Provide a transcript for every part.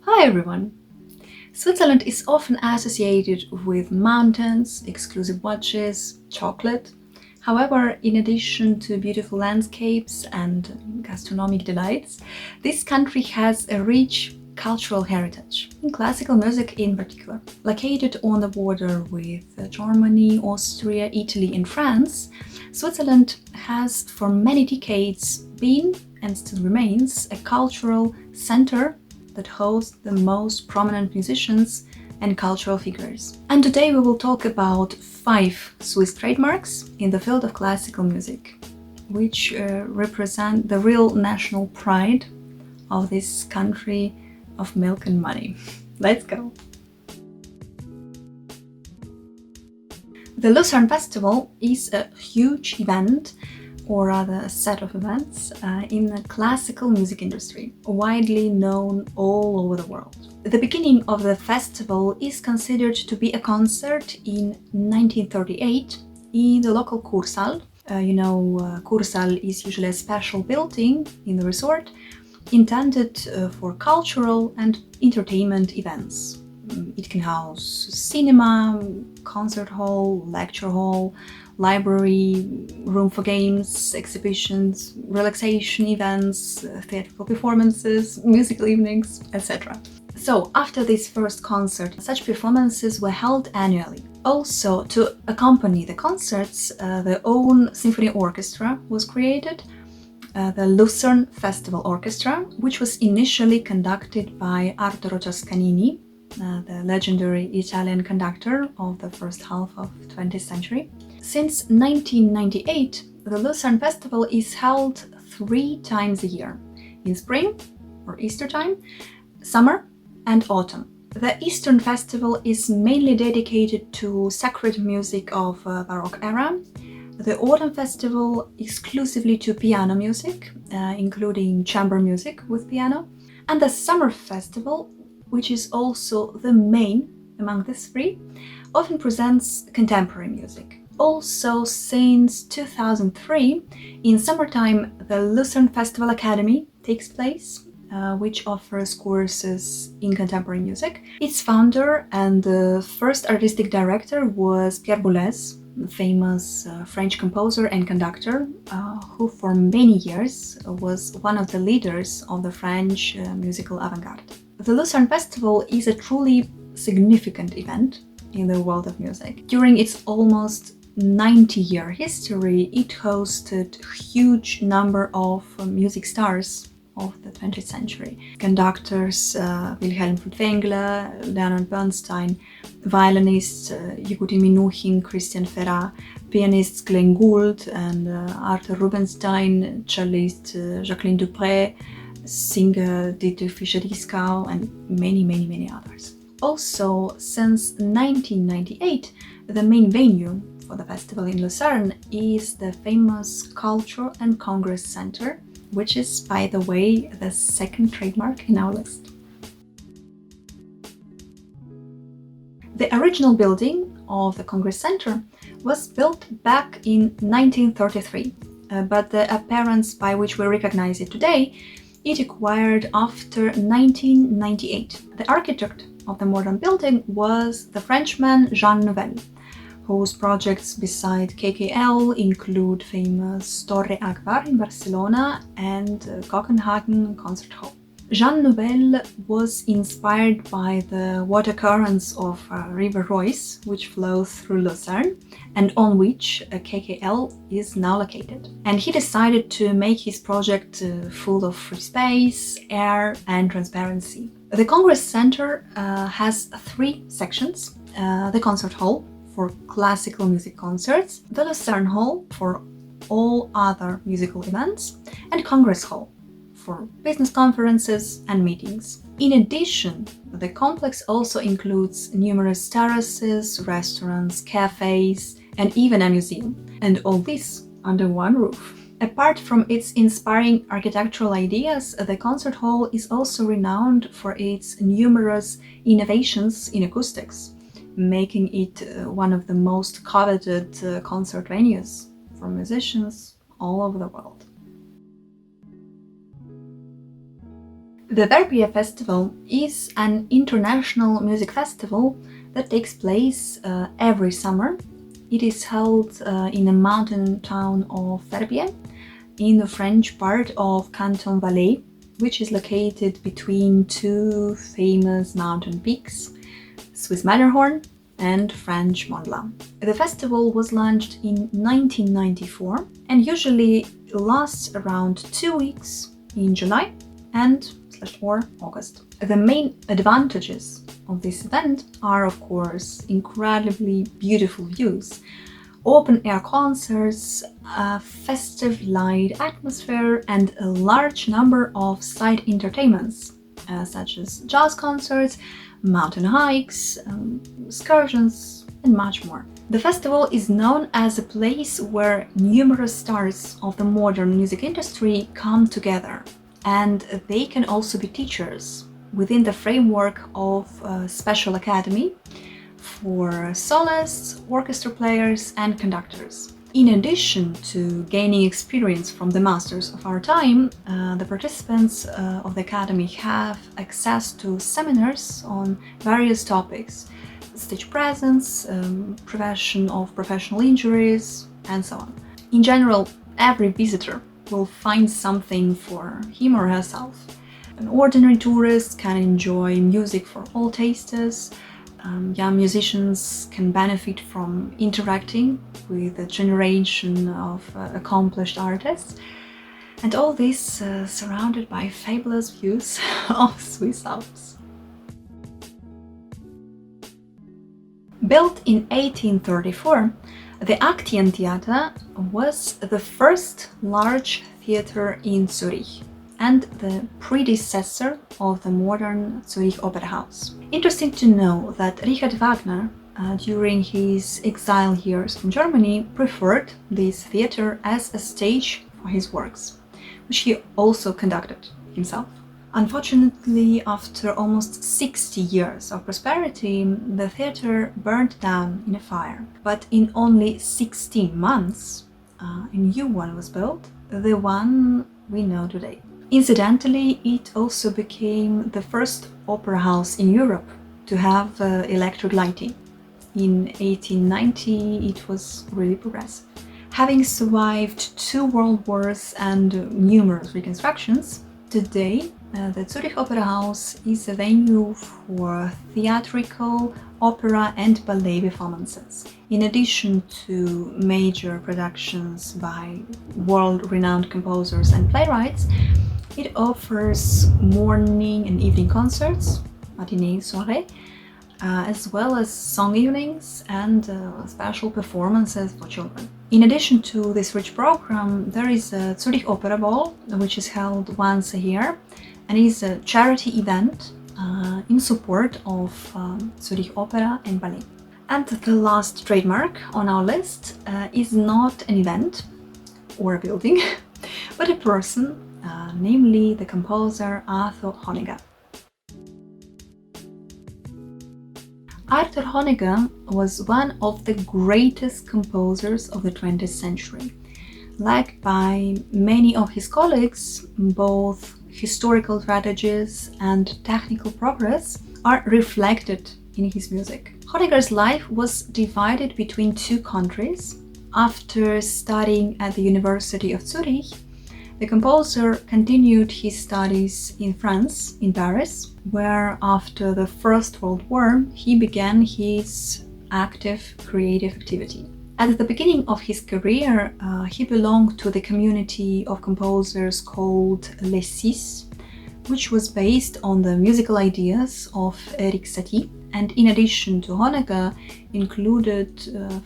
Hi everyone! Switzerland is often associated with mountains, exclusive watches, chocolate. However, in addition to beautiful landscapes and gastronomic delights, this country has a rich cultural heritage, in classical music in particular. Located on the border with Germany, Austria, Italy and France, Switzerland has for many decades been and still remains a cultural center that hosts the most prominent musicians and cultural figures. And today we will talk about 5 Swiss trademarks in the field of classical music, which represent the real national pride of this country of milk and money. Let's go! The Lucerne Festival is a huge event, or rather a set of events, in the classical music industry, widely known all over the world. The beginning of the festival is considered to be a concert in 1938 in the local Kursaal. Kursaal is usually a special building in the resort intended for cultural and entertainment events. It can house cinema, concert hall, lecture hall, library, room for games, exhibitions, relaxation events, theatrical performances, musical evenings, etc. So, after this first concert, such performances were held annually. Also, to accompany the concerts, their own symphony orchestra was created, the Lucerne Festival Orchestra, which was initially conducted by Arthur-Honegger, the legendary Italian conductor of the first half of the 20th century. Since 1998, the Lucerne Festival is held 3 times a year, in spring or Easter time, summer and autumn. The Eastern Festival is mainly dedicated to sacred music of Baroque era, the Autumn Festival exclusively to piano music, including chamber music with piano, and the Summer Festival, which is also the main among these 3, often presents contemporary music. Also, since 2003, in summertime, the Lucerne Festival Academy takes place, which offers courses in contemporary music. Its founder and the first artistic director was Pierre Boulez, the famous French composer and conductor, who for many years was one of the leaders of the French musical avant-garde. The Lucerne Festival is a truly significant event in the world of music. During its almost 90-year history, it hosted a huge number of music stars of the 20th century. Conductors Wilhelm Furtwängler, Leonard Bernstein, violinists Yehudi Menuhin, Christian Ferrat, pianists Glenn Gould and Arthur Rubinstein, cellist Jacqueline Dupre, singer Dieter Fischer-Dieskau, and many others. Also, since 1998, the main venue for the festival in Lucerne is the famous Culture and Congress Center, which is, by the way, the second trademark in our list. The original building of the Congress Center was built back in 1933, but the appearance by which we recognize it today, it acquired after 1998. The architect of the modern building was the Frenchman Jean Nouvel, whose projects beside KKL include famous Torre Agbar in Barcelona and Copenhagen Concert Hall. Jean Nouvel was inspired by the water currents of River Reuss, which flows through Lucerne and on which KKL is now located. And he decided to make his project full of free space, air and transparency. The Congress Center has 3 sections: the concert hall for classical music concerts, the Lucerne Hall for all other musical events, and Congress Hall for business conferences and meetings. In addition, the complex also includes numerous terraces, restaurants, cafes, and even a museum, and all this under one roof. Apart from its inspiring architectural ideas, the concert hall is also renowned for its numerous innovations in acoustics, making it one of the most coveted concert venues for musicians all over the world. The Verbier Festival is an international music festival that takes place every summer. It is held in the mountain town of Verbier, in the French part of Canton Valais, which is located between two famous mountain peaks, Swiss Matterhorn and French Mont Blanc. The festival was launched in 1994 and usually lasts around 2 weeks in July and/or August. The main advantages of this event are, of course, incredibly beautiful views, open-air concerts, a festive light atmosphere, and a large number of side entertainments, such as jazz concerts, mountain hikes, excursions, and much more. The festival is known as a place where numerous stars of the modern music industry come together, and they can also be teachers within the framework of a special academy for soloists, orchestra players, and conductors. In addition to gaining experience from the masters of our time, the participants of the academy have access to seminars on various topics: stage presence, prevention of professional injuries, and so on. In general, every visitor will find something for him or herself. An ordinary tourist can enjoy music for all tastes. Young musicians can benefit from interacting with a generation of accomplished artists, and all this surrounded by fabulous views of Swiss Alps. Built in 1834, the Aktientheater was the first large theater in Zurich and the predecessor of the modern Zurich Opera House. Interesting to know that Richard Wagner, during his exile years from Germany, preferred this theater as a stage for his works, which he also conducted himself. Unfortunately, after almost 60 years of prosperity, the theater burned down in a fire. But in only 16 months, a new one was built, the one we know today. Incidentally, it also became the first opera house in Europe to have electric lighting. In 1890, it was really progressive. Having survived 2 world wars and numerous reconstructions, today the Zurich Opera House is a venue for theatrical, opera and ballet performances. In addition to major productions by world-renowned composers and playwrights, it offers morning and evening concerts, matinee, soirée, as well as song evenings and special performances for children. In addition to this rich program, there is a Zurich Opera Ball, which is held once a year and is a charity event in support of Zurich Opera and Ballet. And the last trademark on our list is not an event or a building, but a person, namely the composer Arthur Honegger. Arthur Honegger was one of the greatest composers of the 20th century. Liked by many of his colleagues, both historical strategies and technical progress are reflected in his music. Honegger's life was divided between 2 countries. After studying at the University of Zurich, the composer continued his studies in France, in Paris, where after the First World War he began his active creative activity. At the beginning of his career, he belonged to the community of composers called Les Six, which was based on the musical ideas of Erik Satie, and in addition to Honegger, included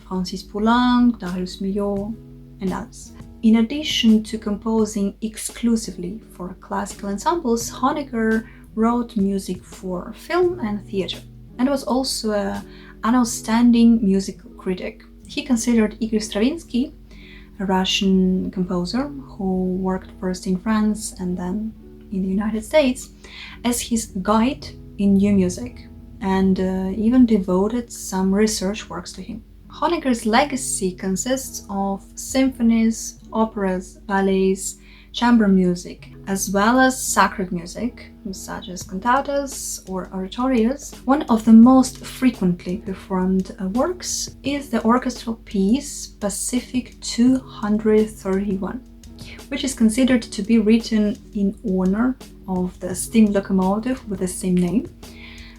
Francis Poulenc, Darius Milhaud, and others. In addition to composing exclusively for classical ensembles, Honegger wrote music for film and theater, and was also an outstanding musical critic. He considered Igor Stravinsky, a Russian composer who worked first in France and then in the United States, as his guide in new music, and even devoted some research works to him. Honegger's legacy consists of symphonies, operas, ballets, chamber music, as well as sacred music, such as cantatas or oratorios. One of the most frequently performed works is the orchestral piece Pacific 231, which is considered to be written in honor of the steam locomotive with the same name,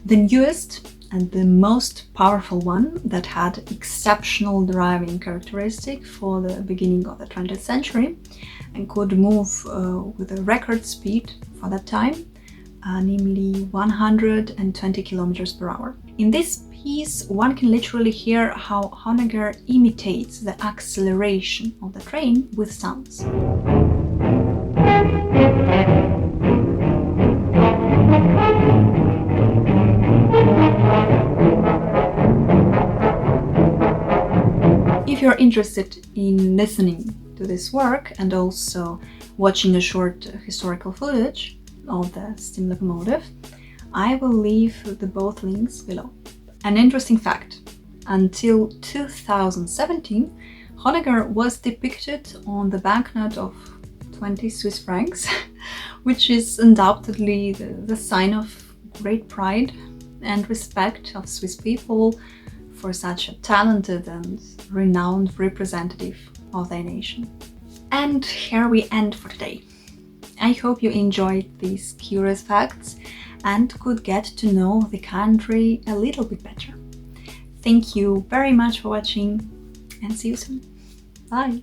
the newest and the most powerful one that had exceptional driving characteristic for the beginning of the 20th century and could move with a record speed for that time, namely 120 kilometers per hour. In this piece, one can literally hear how Honegger imitates the acceleration of the train with sounds. If you're interested in listening to this work and also watching a short historical footage of the steam locomotive, I will leave the both links below. An interesting fact: until 2017, Honegger was depicted on the banknote of 20 Swiss francs, which is undoubtedly the sign of great pride and respect of Swiss people for such a talented and renowned representative of their nation. And here we end for today. I hope you enjoyed these curious facts and could get to know the country a little bit better. Thank you very much for watching and see you soon. Bye!